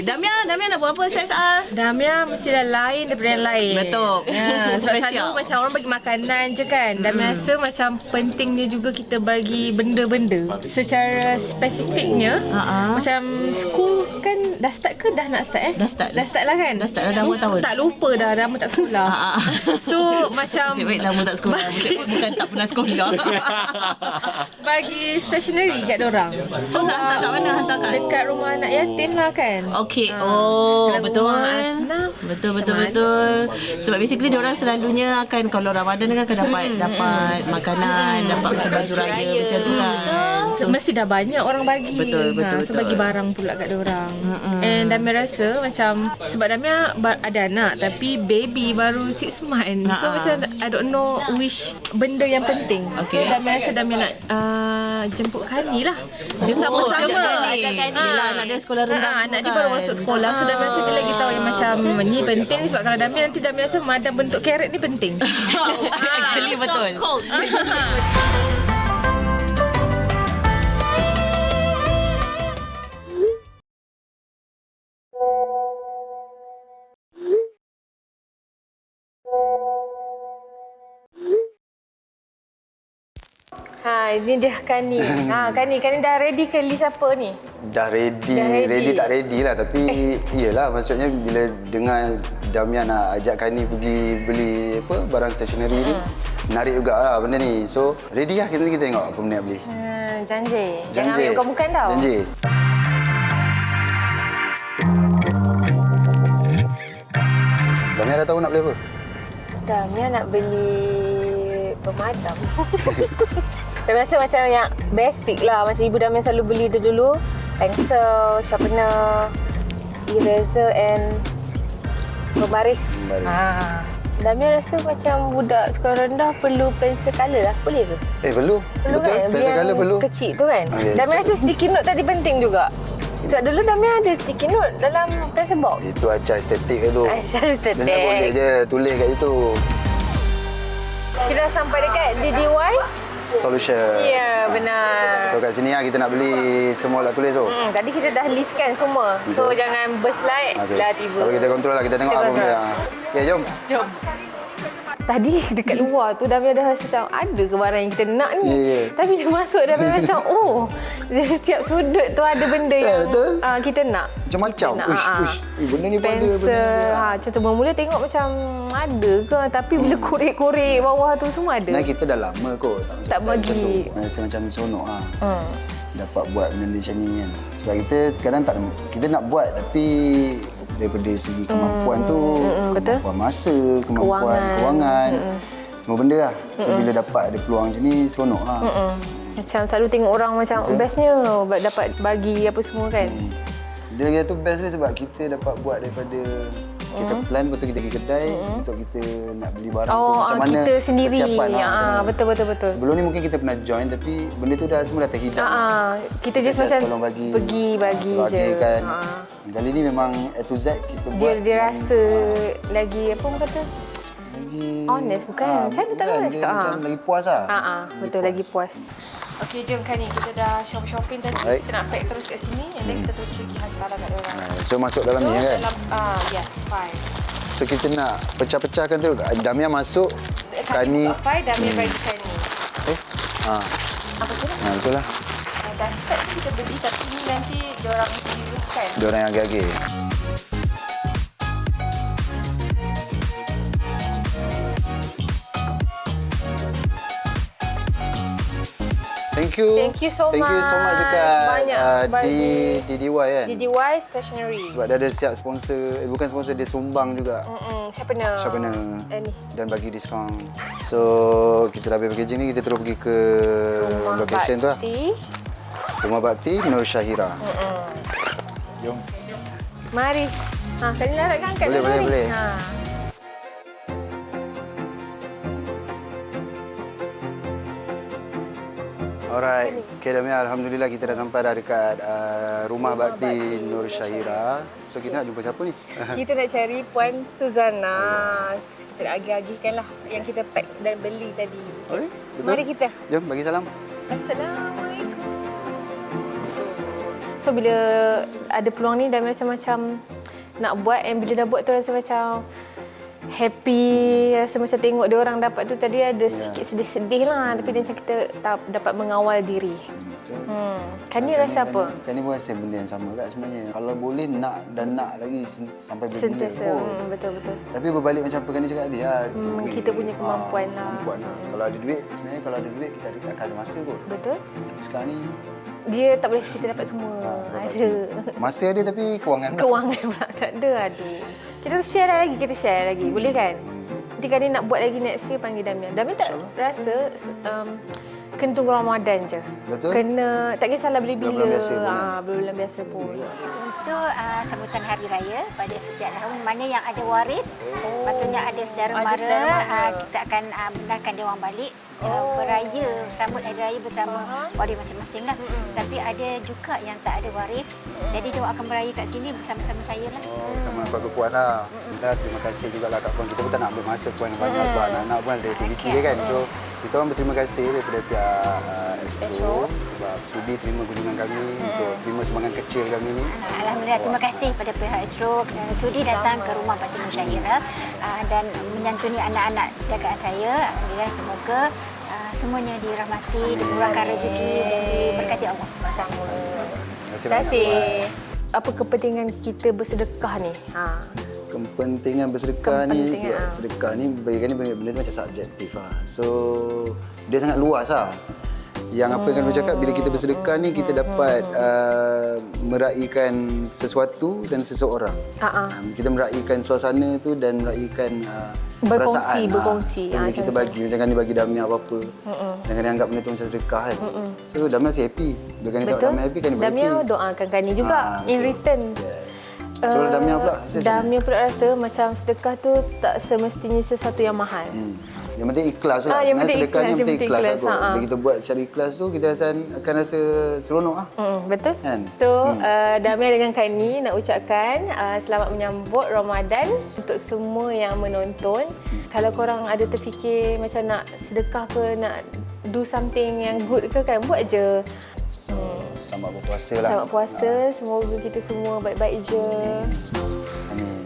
Damia nak buat apa CSR? Damia mesti dah lain daripada yang lain. Betul. Sebab selalu macam orang bagi makanan je kan. Damia rasa macam pentingnya juga kita bagi benda-benda. Secara spesifiknya, macam school kan dah start ke dah nak start Dah start lah kan? Dah start dah berapa tahun? Tak lupa dah lama tak sekolah. So macam Nasib baik lama tak sekolah. Nasib baik bukan tak pernah sekolah. bagi stationery kat dorang. So nak hantar kat mana? Hantar kat Dekat rumah anak yatim lah kan. Okey. Oh, Kalau betul. rumah Asnaf, Betul. Sebab basically diorang selalunya akan kalau Ramadan kan akan dapat makanan, dapat macam baju raya macam tu kan. So, mesti dah banyak orang bagi. Betul. So bagi barang pula kat diorang. And Damia rasa macam sebab Damia ada anak tapi baby baru 6 months. So macam I don't know which benda yang penting. So Damia rasa Damia nak jemput Kani lah. Sama-sama. Ajak Kani. Yelah anak dia sekolah rendah. Anak dia baru masuk sekolah. So Damia rasa dia lagi tahu yang macam ni penting ni sebab kalau Damia nanti Damia rasa madam bentuk carrot ni penting. Actually betul. Ini dia Kani. Kani dah ready ke list apa ni? Dah ready tak ready lah. Tapi iyalah maksudnya bila dengar Damia nak ajak Kani pergi beli barang stationery ni, menarik jugalah benda ni. So ready lah, kita tengok apa benda nak beli. Janji. Jangan ambil bukan-bukan tau. Janji. Damia dah tahu nak beli apa? Damia nak beli pemadam. Damia rasa macam yang basic lah. Macam ibu Damia selalu beli tu dulu. Pencil, sharpener, eraser and pembaris. Damia rasa macam budak sekolah rendah perlu pensel colour lah. Boleh ke? Perlu. Perlu Betul, kan? pensel colour perlu. Kecil tu kan? Okay, Damia rasa sticky note tadi penting juga. Sebab dulu Damia ada sticky note dalam pencil box. Itu acar estetik tu. Acar estetik. Dia boleh je tulis kat situ. Kita dah sampai dekat DDY. Solution. Ya, benar. So kat sini lah kita nak beli semua lah tulis tu. Tadi kita dah listkan semua. So jangan berslide lah tiba. Tapi kita kontrol lah, kita tengok apa benda. Okay, jom. Tadi dekat luar tu Damia dah rasa macam ada ke barang yang kita nak ni. Tapi dia masuk Damia macam di setiap sudut tu ada benda yang kita nak. Macam-macam. Benda ni pun ada. Pensel. Macam tu mula tengok macam ada ke. Tapi bila korek-korek bawah tu semua ada. Sebenarnya kita dah lama kot. Tak bagi. Rasa macam seronok lah. Dapat buat benda macam ni kan. Sebab kita kadang tak kita nak buat tapi daripada segi kemampuan tu, kemampuan masa, kemampuan kewangan, semua benda lah. So bila dapat ada peluang macam ni, seronok lah. Macam selalu tengok orang macam bestnya dapat bagi apa semua kan. Dia kata tu best dia sebab kita dapat buat daripada kita plan, betul kita pergi kedai untuk kita nak beli barang tu macam mana kita sendiri. Persiapan Betul. Sebelum ni mungkin kita pernah join tapi benda tu dah semua dah terhidang. Kita just macam tolong bagi je. Kan. Kali ni memang A to Z kita buat. Dia rasa lagi apa orang kata? Lagi honest bukan? Macam mana tak honest cakap? Macam lagi puas lah. Betul, lagi puas. Okey, jom Kani. Kita dah shopping tadi. Baik. Kita nak pack terus kat sini and then kita terus pergi hantar kat orang. So masuk dalam ni kan? Yes, 5. So kita nak pecah-pecahkan tu. Damia masuk, Kani. Damia bagi Kani. Apa tu? Betul lah. Dah start kita beli tapi ni nanti diorang sendiri kan? Diorang yang agak-agak. Thank you so much dekat DDY kan? DDY Stationery. Sebab dia ada siap sponsor, bukan sponsor, dia sumbang juga. Sharpener. Dan bagi diskaun. So, kita dah habis packaging ni, kita terus pergi ke location tu lah. Rumah Bakti Nur Syahira. Jom. Mari. Kali larat kan kat Boleh. Alright. Okay, Damia, alhamdulillah kita dah sampai dah dekat Rumah Bakti Nur Syahira. So kita nak jumpa siapa ni? Kita nak cari Puan Suzana. Kita nak agih-agihkan lah yang kita pack dan beli tadi. Alright, betul. Mari kita. Jom, bagi salam. Assalamualaikum. So So bila ada peluang ni Dami rasa macam nak buat, and bila dah buat tu rasa macam happy, rasa macam tengok dia orang dapat tu tadi ada sikit sedih-sedih lah, tapi dia macam kita dapat mengawal diri. Kan ni rasa apa? Kan ni pun rasa benda yang sama kat sebenarnya. Kalau boleh nak dan nak lagi sampai bila-bila pun. Betul-betul. Tapi berbalik macam apa kan dia cakap tadi, kita punya kemampuan lah. Kemampuan lah. Kalau ada duit, sebenarnya kalau ada duit kita akan ada masa kot. Betul. Tapi sekarang ni dia tak boleh kita dapat semua. Ada. Masa ada tapi kewangan. Kewangan pula tak ada. Aduh. Kita share lagi. Boleh kan? Nanti kali nak buat lagi next year panggil Damian. Damian tak rasa kena tunggu Ramadan je. Betul. Kena tak kisahlah bila-bila. Bulan biasa pun. Untuk sambutan hari raya pada setiap tahun, mana yang ada waris, maksudnya ada saudara mara, kita akan benarkan dia orang balik. Beraya, sambut hari raya bersama waris masing-masing lah. Tapi ada juga yang tak ada waris, jadi dia akan beraya kat sini bersama-sama saya lah. Sama keluarga Puan lah. Kita terima kasih jugalah kat Puan. Kita pun tak nak ambil masa Puan banyak sebab anak-anak pun ada aktiviti dia kan. So kita orang berterima kasih daripada pihak Astro sebab sudi terima kunjungan kami untuk terima sumbangan kecil kami ni. Alhamdulillah, terima kasih pada pihak Astro kerana sudi datang ke rumah Parti Musyairah dan menyantuni anak-anak jagaan saya. Alhamdulillah, semoga semuanya dirahmati, dimurahkan rezeki dan diberkati Allah. Terima kasih. Apa kepentingan kita bersedekah ni? Kepentingan bersedekah ni, sebab sedekah ni bagi kami benda tu macam subjektif lah. So dia sangat luas lah. Yang apa yang kami cakap, bila kita bersedekah ni kita dapat meraihkan sesuatu dan seseorang. Kita meraihkan suasana tu dan meraihkan perasaan. Berkongsi. So bila kita bagi, macam kan dia bagi Damian apa-apa. Dan dia anggap benda tu macam sedekah kan. So Damian masih happy. Bila kan dia tengok Damian happy kan dia Damian happy. doakan Kani juga in return. So Damian pula Damian pula rasa macam sedekah tu tak semestinya sesuatu yang mahal. Yang penting ikhlas lah. Sebenarnya sedekah ni yang penting ikhlas lah kot. Bila kita buat secara ikhlas tu, kita akan rasa seronok lah. Betul. Kan? So, Damian dengan Kani nak ucapkan selamat menyambut Ramadan untuk semua yang menonton. Kalau korang ada terfikir macam nak sedekah ke, nak do something yang good ke kan, buat je. Selamat berpuasa lah. Selamat puasa. Semoga kita semua baik-baik je. Amin.